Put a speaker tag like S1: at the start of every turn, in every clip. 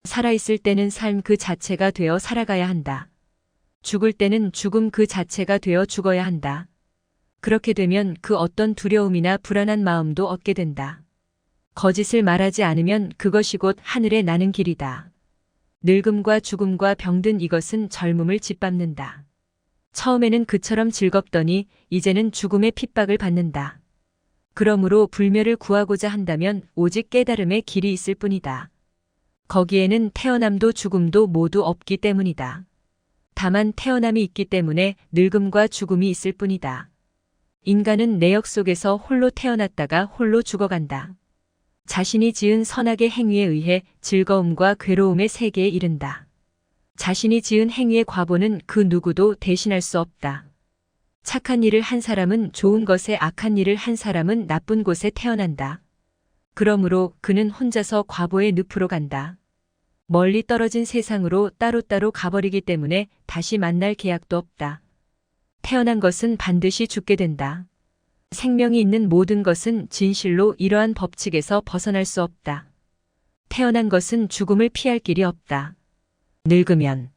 S1: 살아있을 때는 삶 그 자체가 되어 살아가야 한다. 죽을 때는 죽음 그 자체가 되어 죽어야 한다. 그렇게 되면 그 어떤 두려움이나 불안한 마음도 얻게 된다. 거짓을 말하지 않으면 그것이 곧 하늘에 나는 길이다. 늙음과 죽음과 병든 이것은 젊음을 짓밟는다. 처음에는 그처럼 즐겁더니 이제는 죽음의 핍박을 받는다. 그러므로 불멸을 구하고자 한다면 오직 깨달음의 길이 있을 뿐이다. 거기에는 태어남도 죽음도 모두 없기 때문이다. 다만 태어남이 있기 때문에 늙음과 죽음이 있을 뿐이다. 인간은 내역 속에서 홀로 태어났다가 홀로 죽어간다. 자신이 지은 선악의 행위에 의해 즐거움과 괴로움의 세계에 이른다. 자신이 지은 행위의 과보는 그 누구도 대신할 수 없다. 착한 일을 한 사람은 좋은 것에, 악한 일을 한 사람은 나쁜 곳에 태어난다. 그러므로 그는 혼자서 과보의 늪으로 간다. 멀리 떨어진 세상으로 따로따로 가버리기 때문에 다시 만날 계약도 없다. 태어난 것은 반드시 죽게 된다. 생명이 있는 모든 것은 진실로 이러한 법칙에서 벗어날 수 없다. 태어난 것은 죽음을 피할 길이 없다. 늙으면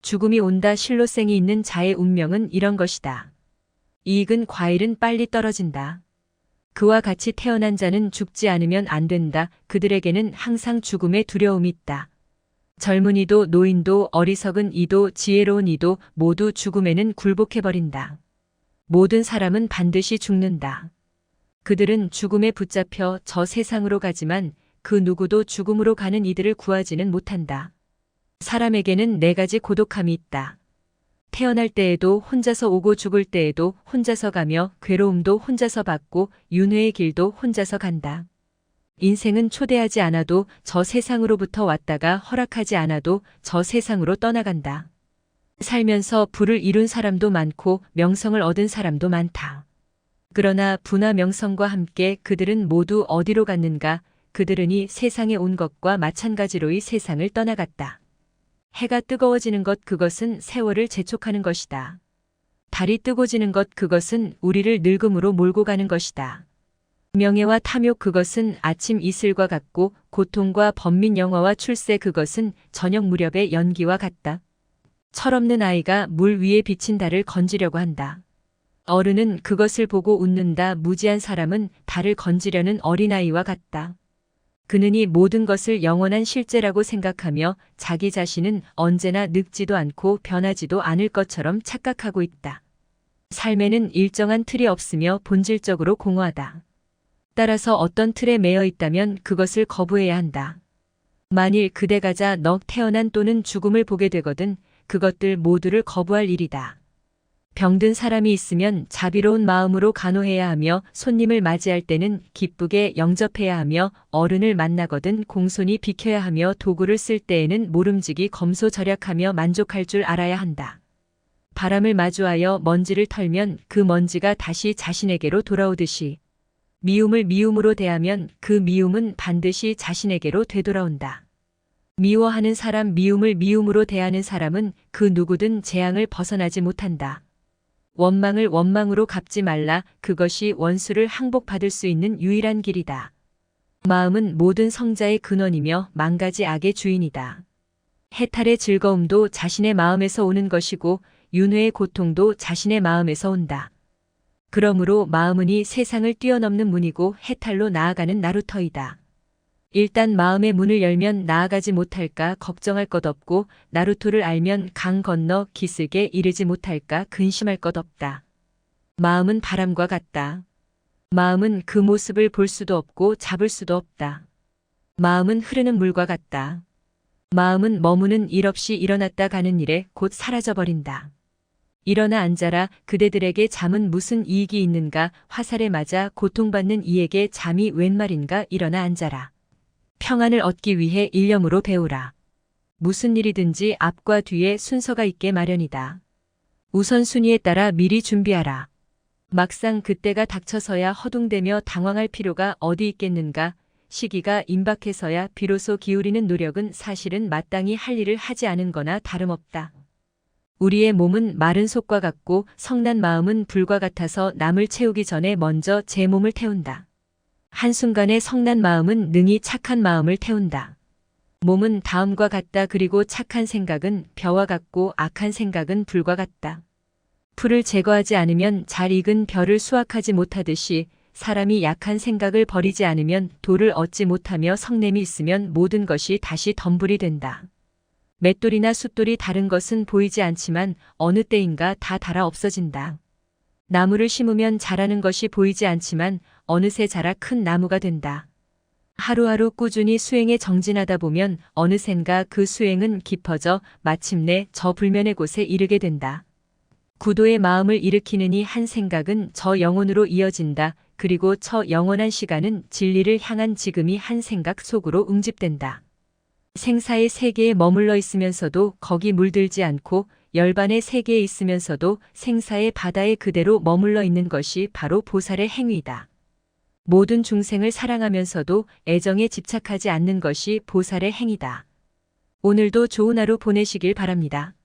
S1: 죽음이 온다. 실로생이 있는 자의 운명은 이런 것이다. 이익은 과일은 빨리 떨어진다. 그와 같이 태어난 자는 죽지 않으면 안 된다. 그들에게는 항상 죽음의 두려움이 있다. 젊은이도 노인도 어리석은 이도 지혜로운 이도 모두 죽음에는 굴복해버린다. 모든 사람은 반드시 죽는다. 그들은 죽음에 붙잡혀 저 세상으로 가지만 그 누구도 죽음으로 가는 이들을 구하지는 못한다. 사람에게는 네 가지 고독함이 있다. 태어날 때에도 혼자서 오고 죽을 때에도 혼자서 가며 괴로움도 혼자서 받고 윤회의 길도 혼자서 간다. 인생은 초대하지 않아도 저 세상으로부터 왔다가 허락하지 않아도 저 세상으로 떠나간다. 살면서 부를 이룬 사람도 많고 명성을 얻은 사람도 많다. 그러나 부나 명성과 함께 그들은 모두 어디로 갔는가? 그들은 이 세상에 온 것과 마찬가지로 이 세상을 떠나갔다. 해가 뜨거워지는 것, 그것은 세월을 재촉하는 것이다. 달이 뜨고지는 것, 그것은 우리를 늙음으로 몰고 가는 것이다. 명예와 탐욕, 그것은 아침 이슬과 같고 고통과 번민 영화와 출세, 그것은 저녁 무렵의 연기와 같다. 철없는 아이가 물 위에 비친 달을 건지려고 한다. 어른은 그것을 보고 웃는다. 무지한 사람은 달을 건지려는 어린아이와 같다. 그는 이 모든 것을 영원한 실제라고 생각하며 자기 자신은 언제나 늙지도 않고 변하지도 않을 것처럼 착각하고 있다. 삶에는 일정한 틀이 없으며 본질적으로 공허하다. 따라서 어떤 틀에 매여 있다면 그것을 거부해야 한다. 만일 그대가 넉 태어난 또는 죽음을 보게 되거든 그것들 모두를 거부할 일이다. 병든 사람이 있으면 자비로운 마음으로 간호해야 하며 손님을 맞이할 때는 기쁘게 영접해야 하며 어른을 만나거든 공손히 비켜야 하며 도구를 쓸 때에는 모름지기 검소절약하며 만족할 줄 알아야 한다. 바람을 마주하여 먼지를 털면 그 먼지가 다시 자신에게로 돌아오듯이 미움을 미움으로 대하면 그 미움은 반드시 자신에게로 되돌아온다. 미워하는 사람, 미움을 미움으로 대하는 사람은 그 누구든 재앙을 벗어나지 못한다. 원망을 원망으로 갚지 말라. 그것이 원수를 항복받을 수 있는 유일한 길이다. 마음은 모든 성자의 근원이며 만가지 악의 주인이다. 해탈의 즐거움도 자신의 마음에서 오는 것이고 윤회의 고통도 자신의 마음에서 온다. 그러므로 마음은 이 세상을 뛰어넘는 문이고 해탈로 나아가는 나루터이다. 일단 마음의 문을 열면 나아가지 못할까 걱정할 것 없고 나루토를 알면 강 건너 기슭에 이르지 못할까 근심할 것 없다. 마음은 바람과 같다. 마음은 그 모습을 볼 수도 없고 잡을 수도 없다. 마음은 흐르는 물과 같다. 마음은 머무는 일 없이 일어났다 가는 일에 곧 사라져버린다. 일어나 앉아라. 그대들에게 잠은 무슨 이익이 있는가? 화살에 맞아 고통받는 이에게 잠이 웬 말인가? 일어나 앉아라. 평안을 얻기 위해 일념으로 배우라. 무슨 일이든지 앞과 뒤에 순서가 있게 마련이다. 우선순위에 따라 미리 준비하라. 막상 그때가 닥쳐서야 허둥대며 당황할 필요가 어디 있겠는가? 시기가 임박해서야 비로소 기울이는 노력은 사실은 마땅히 할 일을 하지 않은 거나 다름없다. 우리의 몸은 마른 솥과 같고 성난 마음은 불과 같아서 남을 채우기 전에 먼저 제 몸을 태운다. 한순간에 성난 마음은 능히 착한 마음을 태운다. 몸은 다음과 같다. 그리고 착한 생각은 벼와 같고 악한 생각은 불과 같다. 풀을 제거하지 않으면 잘 익은 벼를 수확하지 못하듯이 사람이 약한 생각을 버리지 않으면 돌을 얻지 못하며 성냄이 있으면 모든 것이 다시 덤불이 된다. 맷돌이나 숫돌이 다른 것은 보이지 않지만 어느 때인가 다 닳아 없어진다. 나무를 심으면 자라는 것이 보이지 않지만 어느새 자라 큰 나무가 된다. 하루하루 꾸준히 수행에 정진하다 보면 어느샌가 그 수행은 깊어져 마침내 저 불면의 곳에 이르게 된다. 구도의 마음을 일으키느니 한 생각은 저 영혼으로 이어진다. 그리고 저 영원한 시간은 진리를 향한 지금이 한 생각 속으로 응집된다. 생사의 세계에 머물러 있으면서도 거기 물들지 않고 열반의 세계에 있으면서도 생사의 바다에 그대로 머물러 있는 것이 바로 보살의 행위이다. 모든 중생을 사랑하면서도 애정에 집착하지 않는 것이 보살의 행위다. 오늘도 좋은 하루 보내시길 바랍니다.